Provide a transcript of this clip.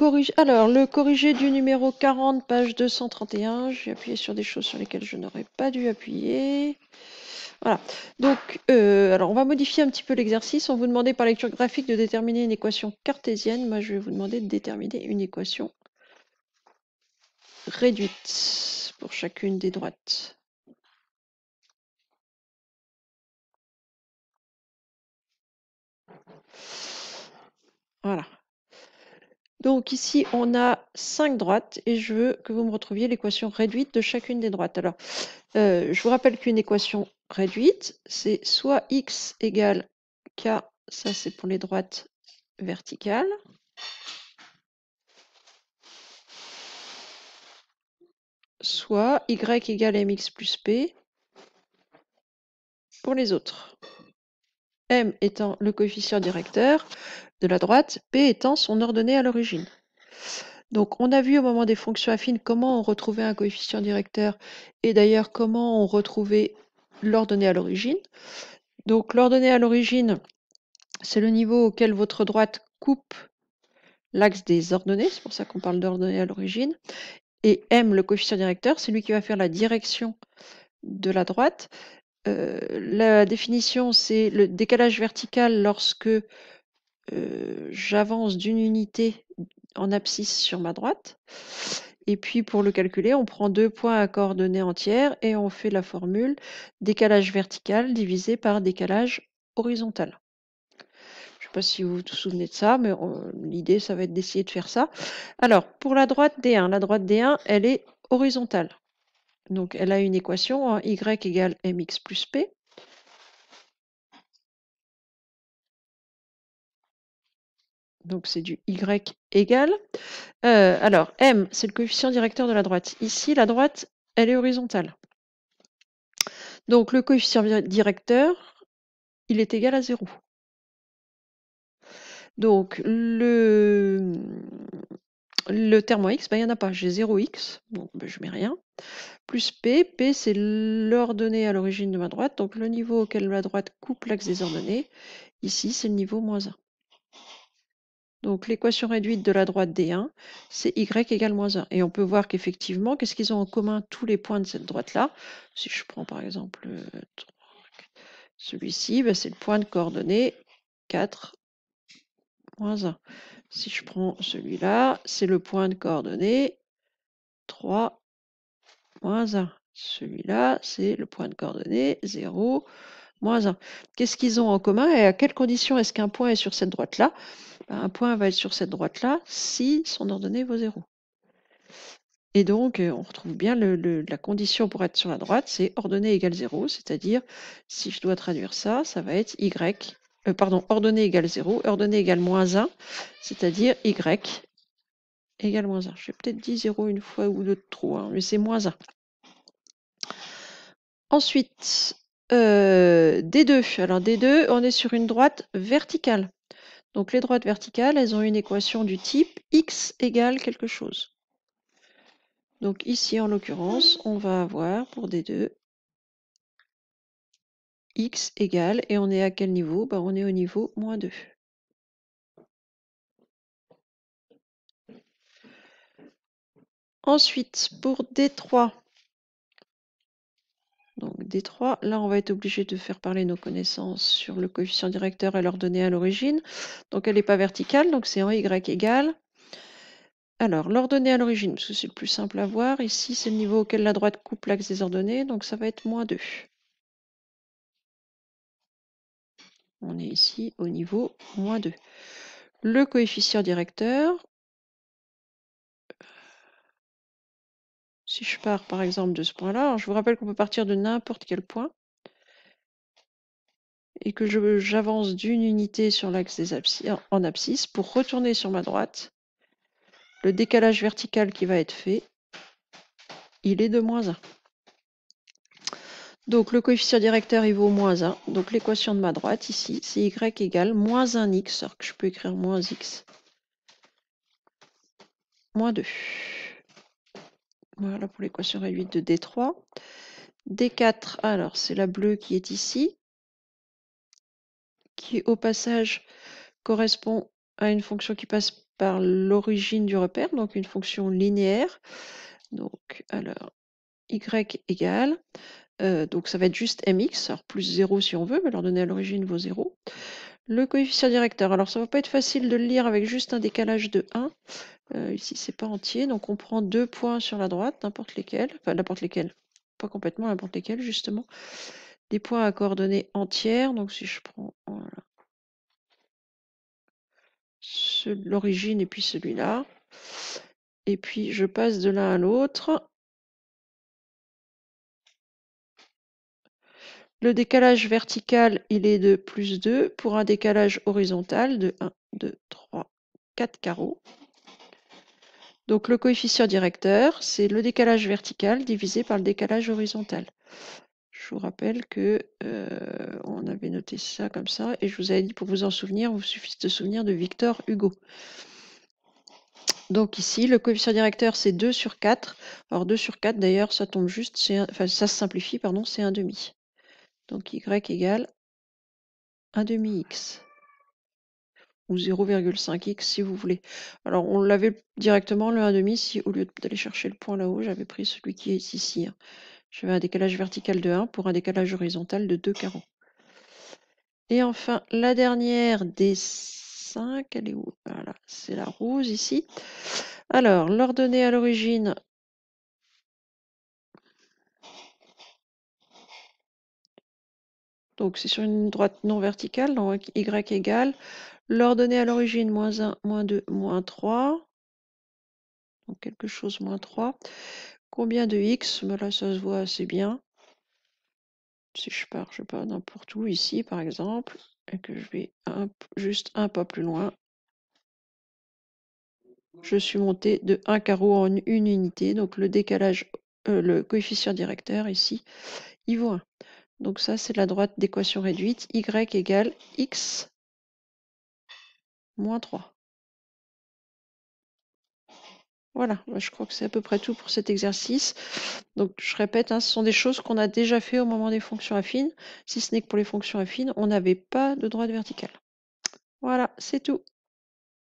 le corrigé du numéro 40, page 231. J'ai appuyé sur des choses sur lesquelles je n'aurais pas dû appuyer. Voilà. Donc, alors on va modifier un petit peu l'exercice. On vous demandait par lecture graphique de déterminer une équation cartésienne. Moi, je vais vous demander de déterminer une équation réduite pour chacune des droites. Voilà. Donc ici, on a 5 droites et je veux que vous me retrouviez l'équation réduite de chacune des droites. Alors, je vous rappelle qu'une équation réduite, c'est soit x égale k, ça c'est pour les droites verticales, soit y égale mx plus p pour les autres. M étant le coefficient directeur de la droite, P étant son ordonnée à l'origine. Donc on a vu au moment des fonctions affines comment on retrouvait un coefficient directeur et d'ailleurs comment on retrouvait l'ordonnée à l'origine. Donc l'ordonnée à l'origine, c'est le niveau auquel votre droite coupe l'axe des ordonnées, c'est pour ça qu'on parle d'ordonnée à l'origine. Et M, le coefficient directeur, c'est lui qui va faire la direction de la droite. La définition, c'est le décalage vertical lorsque j'avance d'une unité en abscisse sur ma droite. Et puis pour le calculer, on prend 2 points à coordonnées entières et on fait la formule décalage vertical divisé par décalage horizontal. Je ne sais pas si vous vous souvenez de ça, mais l'idée, ça va être d'essayer de faire ça. Alors, pour la droite D1, elle est horizontale. Donc, elle a une équation, y égale mx plus p. Donc, c'est du y égale. Alors, m, c'est le coefficient directeur de la droite. Ici, la droite, elle est horizontale. Donc, le coefficient directeur, il est égal à 0. Donc, le terme en x, il n'y en a pas. J'ai 0x, donc je mets rien. Plus P, P c'est l'ordonnée à l'origine de ma droite, donc le niveau auquel la droite coupe l'axe des ordonnées. Ici, c'est le niveau moins 1. Donc l'équation réduite de la droite D1, c'est y égale moins 1. Et on peut voir qu'effectivement, qu'est-ce qu'ils ont en commun tous les points de cette droite-là? Si je prends par exemple celui-ci, c'est le point de coordonnées 4, moins 1. Si je prends celui-là, c'est le point de coordonnées 3, moins 1. Celui-là, c'est le point de coordonnées 0, moins 1. Qu'est-ce qu'ils ont en commun et à quelles conditions est-ce qu'un point est sur cette droite-là? Un point va être sur cette droite-là si son ordonnée vaut 0. Et donc, on retrouve bien la condition pour être sur la droite, c'est ordonnée égale 0, c'est-à-dire, si je dois traduire ça, ça va être ordonnée égale 0, ordonnée égale moins 1, c'est-à-dire y égale moins 1. J'ai peut-être dit 0 une fois ou deux de trop, hein, mais c'est moins 1. Ensuite, D2. Alors D2, on est sur une droite verticale. Donc les droites verticales, elles ont une équation du type x égale quelque chose. Donc ici, en l'occurrence, on va avoir pour D2 x égale, et on est à quel niveau? On est au niveau moins 2. Ensuite, pour D3, donc D3, là on va être obligé de faire parler nos connaissances sur le coefficient directeur et l'ordonnée à l'origine. Donc elle n'est pas verticale, donc c'est en y égale. Alors, l'ordonnée à l'origine, parce que c'est le plus simple à voir, ici c'est le niveau auquel la droite coupe l'axe des ordonnées, donc ça va être moins 2. On est ici au niveau moins 2. Le coefficient directeur, si je pars par exemple de ce point-là, je vous rappelle qu'on peut partir de n'importe quel point, et que j'avance d'une unité sur l'axe en abscisse pour retourner sur ma droite. Le décalage vertical qui va être fait, il est de moins 1. Donc le coefficient directeur il vaut moins 1. Donc l'équation de ma droite ici, c'est y égale moins 1x, alors que je peux écrire moins x, moins 2. Voilà pour l'équation réduite de D3. D4, alors c'est la bleue qui est ici, qui au passage correspond à une fonction qui passe par l'origine du repère, donc une fonction linéaire. Donc, alors, y égale, donc ça va être juste mx, alors plus 0 si on veut, mais leur donner à l'origine vaut 0. Le coefficient directeur, alors ça va pas être facile de le lire avec juste un décalage de 1. Ici, c'est pas entier, donc on prend 2 points sur la droite, n'importe lesquels, enfin n'importe lesquels, pas complètement n'importe lesquels justement. Des points à coordonnées entières, donc si je prends voilà, l'origine et puis celui-là, et puis je passe de l'un à l'autre. Le décalage vertical, il est de plus 2 pour un décalage horizontal de 1, 2, 3, 4 carreaux. Donc le coefficient directeur, c'est le décalage vertical divisé par le décalage horizontal. Je vous rappelle que on avait noté ça comme ça, et je vous avais dit pour vous en souvenir, il vous suffit de se souvenir de Victor Hugo. Donc ici, le coefficient directeur, c'est 2 sur 4. Alors 2 sur 4, d'ailleurs, ça tombe juste, enfin ça se simplifie, pardon, c'est 1/2. Donc y égale 1/2x. Ou 0,5x si vous voulez. Alors on l'avait directement le 1/2 si au lieu d'aller chercher le point là-haut, j'avais pris celui qui est ici. J'avais un décalage vertical de 1 pour un décalage horizontal de 2 carreaux. Et enfin, la dernière des 5, elle est où? Voilà, c'est la rose ici. Alors, l'ordonnée à l'origine, donc c'est sur une droite non verticale, donc y égale, l'ordonnée à l'origine, moins 1, moins 2, moins 3. Donc quelque chose moins 3. Combien de x? Ben là, ça se voit assez bien. Si je pars, je sais pas, n'importe où, ici par exemple, et que je vais juste un pas plus loin, je suis monté de 1 carreau en une unité, donc le décalage, le coefficient directeur ici, il vaut 1. Donc ça, c'est la droite d'équation réduite, y égale x moins 3. Voilà, je crois que c'est à peu près tout pour cet exercice. Donc je répète, ce sont des choses qu'on a déjà fait au moment des fonctions affines, si ce n'est que pour les fonctions affines, on n'avait pas de droite verticale. Voilà, c'est tout.